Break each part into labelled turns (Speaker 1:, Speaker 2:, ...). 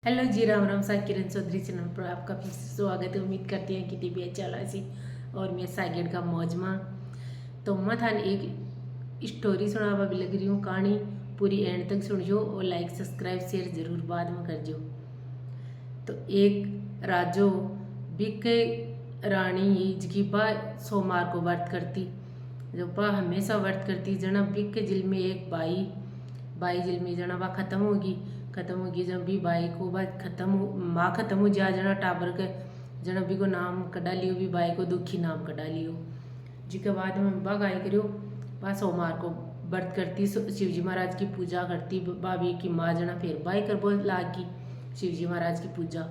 Speaker 1: Hello जी, राम राम सा Kiran Chaudhary channel पर आपका फिर से स्वागत है। उम्मीद करती हैं कि टीबी चला सी और मैं साइड का मौज में। तो मैं थान एक स्टोरी सुनावा भी लग रही हूँ। कहानी पूरी एंड तक सुनियो और लाइक सब्सक्राइब शेयर जरूर बाद में कर जो। तो एक राजो बिके रानी जिकी बा सोमवार को व्रत करती, जो बा हमेशा व्रत करती। जना बिके जिल में एक बाई बाई जिल में जना बा खत्म होगी। जब भी बाई को बात माँ खत्म हो जा जना टाबर के जना भी को नाम कटा लियो, भी बाई को दुखी नाम कटा लियो। जिसके बाद में बा गाय करियो, बा सोमवार को व्रत करती, शिव जी महाराज की पूजा करती। बाबी की माँ जना फिर बाई कर बोल लागी शिव जी महाराज की पूजा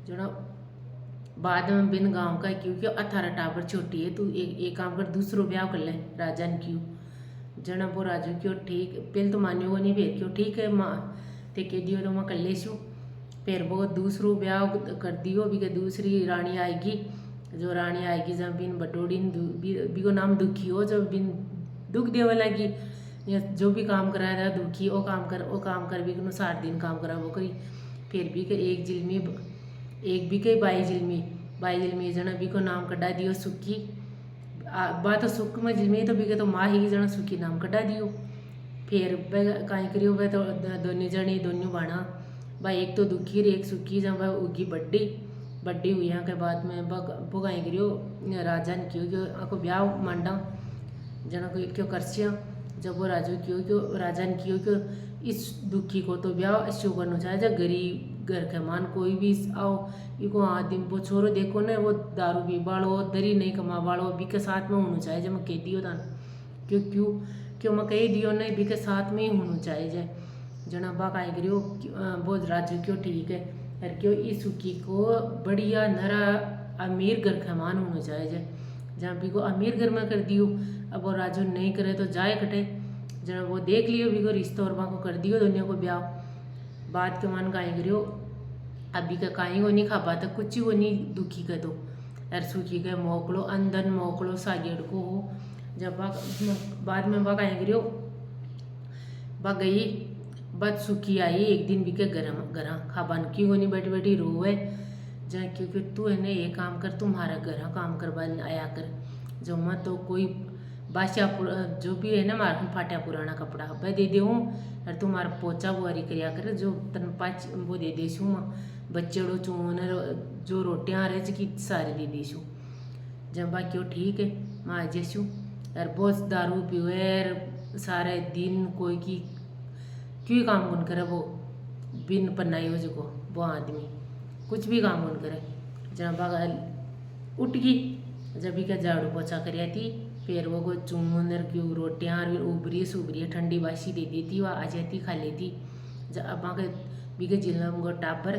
Speaker 1: जना। बाद में बिन गाँव का क्योंकि 18 टाबर छोटी है, तू एक काम कर, दूसरो ब्याह कर ले राजन क्यों जना। वो राजू क्यों ठीक पहले तो मान्यो वो नहीं, फिर क्यों ठीक है माँ ते कह दियो तो मैं कर ले छू। फिर वो दूसरो ब्याह कर दियो भी के दूसरी रानी आएगी। जो रानी आएगी जब बिन बटोड़ी भी को नाम दुखी हो, जब बिन दुख देवे लगी या जो भी काम कराया था दुखी वो काम कर भी 60 दिन काम करा वो करी। फिर भी के एक जिल में एक भी के बाई जिल में जना भी को नाम कटा दियो सुखी। बात तो सुख में जिल में तो भी के तो माँ ही जना सुखी नाम कटा दियो। फिर कहीं करियो वह तो दोनों जनी दोनों बाणा भाई, एक तो दुखी और एक सुखी। जब वह उगी बड्डी हुई यहाँ के बाद में वो कहीं करियो राजा ने क्यों आपको ब्याह मांडा जना को क्यों करसिया। जब वो राजा ने क्यों इस दुखी को तो ब्याह शो करना चाहे। जब गरीब घर के मान कोई भी आओ इको आदमी वो छोरो देखो ना, वो दारू पी बाड़ो दरी नहीं कमा बाड़ो भी के साथ में होना चाहे। जब मैं कह दियो था क्यों क्यों क्यों मैं कही दियो नहीं भी के साथ में ही होना चाहिए जय जना। बा कहीं करियो वो राजू क्यों ठीक है यार, क्यों इस सुखी को बढ़िया नरा अमीर घर का मान होना चाहिए जय। जहाँ भी को अमीर घर में कर दियो, अब वो राजू नहीं करे तो जाए कटे जना। वो देख लियो भी को रिश्ता और को कर दियो दुनिया को ब्याह। बात के मान कहीं करियो अभी का कहीं को नहीं खा पाता कुछ वो नहीं दुखी का तो यार सुखी के मोकलो अंदर मोकलो सागेड़ को हो। जब बाद में बा कहीं करियो बा गई बद सुखी आई एक दिन भी के गरा खाबान की वो नहीं बैठी बैठी रोवे जहाँ क्योंकि तू है ना ये काम कर, तुम्हारा घर काम करवा आया कर। जो मैं तो कोई बासिया जो भी है ना मार फाटा पुराना कपड़ा वह दे दूँ और तुम्हारा पोचा बुआरी करिया कर, जो तन पाँच वो दे देशूँ मैं बच्चेड़ो चून जो रोटियाँ रहे की सारे दे देशूँ। जब बा क्यों ठीक है मैं आ जैसू यार बहुत दारू पीवे सारे दिन कोई की क्यों काम कौन करे। वो बिन पन्नाई हो जो वो आदमी कुछ भी काम कौन करे। जब बगल उठ गई जब भी का झाड़ू पोछा करिया थी, फिर वो को चूनर क्यों रोटियाँ उबरी ठंडी बासी दे देती, वह आ जाती खा लेती। जब अब के बीके जिलम को टापर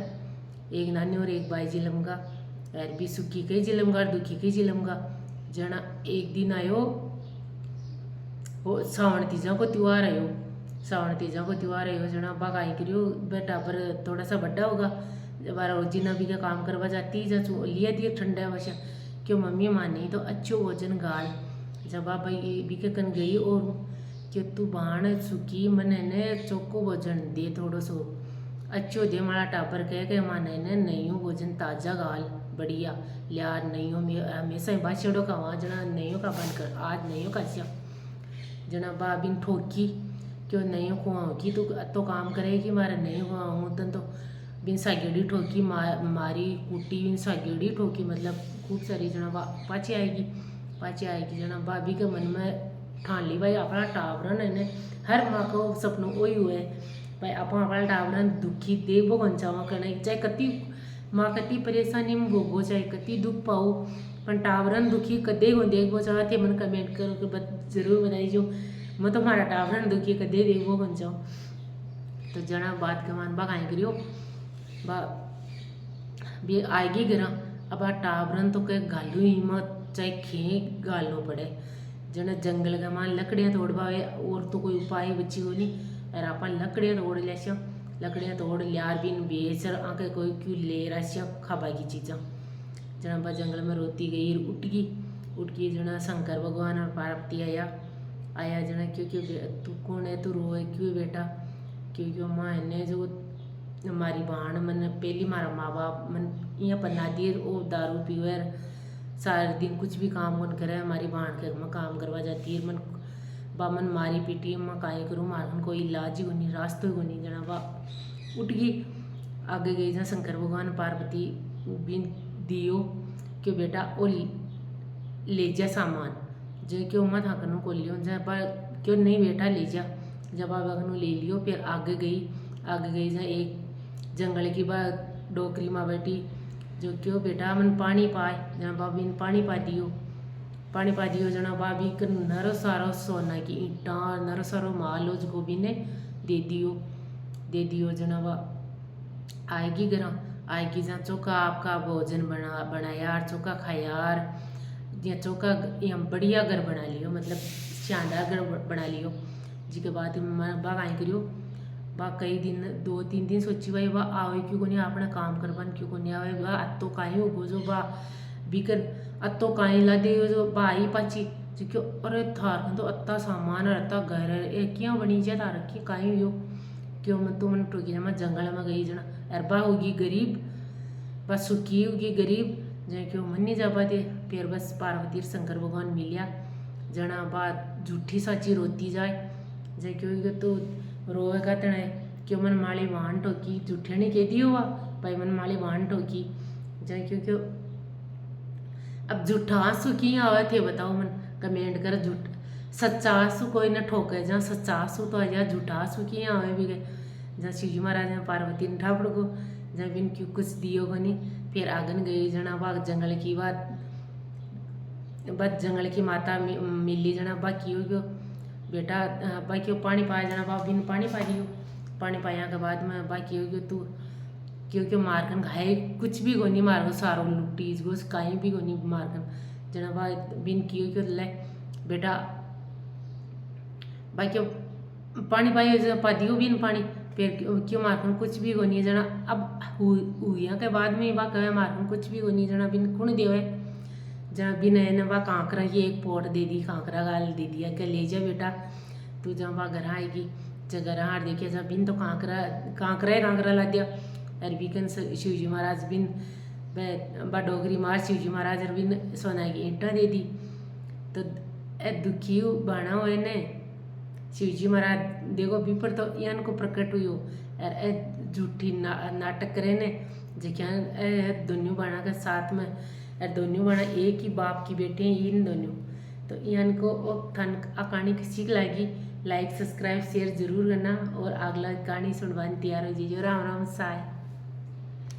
Speaker 1: एक नानी और एक बाई जिलम का यार भी सुखी कई जिलम का दुखी कई जिलम का जना। एक दिन आयो वो सावन तीजा को त्यौहार आयो, सावन तीजा को त्यौहार आयो जना। बाग आई करियो बेटा पर थोड़ा सा बड़ा होगा जब बारह रोजीना भी का काम करवा जाती जा लिया दिए ठंडा वशा क्यों मम्मी मानी तो अच्छो भोजन गाल। जब आप भी के कन गई और क्यों तू बाण सुखी मन ने चौको भोजन दे थोड़ो सो अच्छो दे मारा टापर कह के माने ने नहीं हो भोजन ताजा गाल बढ़िया लिया नहीं हो हमेशा बाछड़ो का वहाँ जना नहीं हो का बंद कर आज नहीं हो का जना। बिन ठोकी क्यों नहीं हो कुआ होगी तो काम करेगी मारा नहीं हुआ हूँ तन तो बिन सागेड़ी ठोकी मारी कुटी बिन सागेड़ी ठोकी मतलब खूब सारी जना पाछे आएगी जना। भाभी के मन में ठान ली भाई अपना टावरन है हर माँ को सपनों वही हुए भाई अपना टावरन दुखी देखो कौन चावा करना चाहे कति माँ कति परेशानी में भोगो चाहे कति दुख पाओ पर टावरन दुखी कदे को देखो चाहते मन कमेंट कर जरूर बताई जो मैं तो हमारा टावरन दुखी कदे देखो कौन चाहो। तो जना बात के मान बा कहीं करियो बा भी आएगी गिरा अब टावरन तो कह गालू ही मत चाहे खे गालना पड़े जना। जंगल का मान लकड़ियाँ तोड़ पावे और तो कोई उपाय बची हो नहीं और आप लकड़ियाँ तोड़ लिया लकड़ियाँ तोड़ लिया बिन बेच आके कोई क्यों ले रहा खाबा की चीज़ा जना। बा जंगल में रोती गई उठ गई जना। शंकर भगवान और पार्वती आया जना क्यों क्यों तू कौन है तू रोए क्यों बेटा क्यों क्यों माँ ने जो मारी बाण मन पहली मारा माँ बाप मन यहाँ पन्ना दिए वो दारू पीवे सारे दिन कुछ भी काम कौन करे हमारी बाण घर में काम करवा जाती है मन बा मन मारी पीटी मैं काहे करूँ मारन कोई इलाज ही नहीं रास्ते को नहीं जना बा उठ गई आगे गई जहाँ शंकर भगवान पार्वती बिन दियो क्यों बेटा वो ले जा सामान जो क्यों मत हकनों को लियो जहाँ पर क्यों नहीं बेटा ले जा जब आप अगनू ले लियो फिर आगे गई जहाँ एक जंगल की बात डोकरी माँ बैठी जो क्यों बेटा मन पानी पाए जहाँ बाबी ने पानी पा दियो जना बाबी का नरो सारो सोना की ईंटा नरो सारो माल हो जो भी ने दे दियो जना बा आएगी जहाँ चोखा आपका भोजन बनाया और चोखा खाया यार या चोखा यहाँ बढ़िया घर बना लियो मतलब शानदार घर बना लियो जी के बाद बा आई करियो बा कई दिन 2-3 दिन सोची भाई बा आवे क्यों को नहीं अपना काम करबन क्यों को नहीं आवे बा अत्तो काहे हो जो बा बिकर अत्तो काहे ला दे जो बा आई पाची जो क्यों अरे थार तो अत्ता सामान और अत्ता घर है क्यों बनी जा तार की काहे हो क्यों मैं तो मन टोकी मैं जंगल में गई जना अरबा होगी गरीब बस सुखी होगी गरीब जो क्यों मन नहीं जा पाते फिर बस पार्वती शंकर भगवान मिलिया जना बात झूठी साची रोती जाए जय क्यों तो रोवे का तने क्यों मन माली वाहन ठोकी झूठे नहीं कहती हुआ भाई मन माली वाहन ठोकी जय क्यों अब झूठा आंसू क्यों आवे थे बताओ मन कमेंट कर झूठ सच्चा आंसू कोई न ठोके जहाँ सच्चा आंसू तो जहाँ झूठा आंसू क्यों आवे भी गए जहाँ शिवजी महाराज ने पार्वती ने ठापड़ को जहाँ बिन क्यों कुछ दियो को नहीं फिर आगन गई जना बाग जंगल की बात जंगल की माता मिली जना बा क्यों क्यों बेटा बा क्यों पानी पाया जना बा बिन पानी पा दियो पानी पाया के बाद में बा क्यों क्यों तू क्यों मारकन घाये कुछ भी को नहीं मार सारो लुट्टी इसको कहीं भी को नहीं मारकन जना बा बिन क्यों ले बेटा बा क्यों पानी पाइयो पा दियो बिन पानी फिर क्यों मारकन कुछ भी को नहीं जना अब हुआ के बाद में बा कहे मारकन कुछ भी को नहीं जना बिन कुण देवे जहाँ बिन है बा कांकरा की एक पोट दे दी कांकरा गाल दे दिया क्या ले जा बेटा तू जहाँ बा घर आएगी जब घर हार देखिए जहाँ बिन तो कांकरा ला दिया अरे बिकन शिवजी महाराज बिन बा डोगरी मार शिवजी महाराज और बिन सोना की ईंटा दे दी तो दुखी बना हुए ने शिवजी महाराज देखो भी पर तो यान को प्रकट हुई हो और झूठी नाटक करे ने जो क्या दोनों बना के साथ में दोनों बना एक ही बाप की बेटे हैं इन दोनों तो यान को कहानी सीख लगी लाइक सब्सक्राइब शेयर जरूर करना और अगला कहानी सुनवाने तैयार हो जाइए राम राम साय।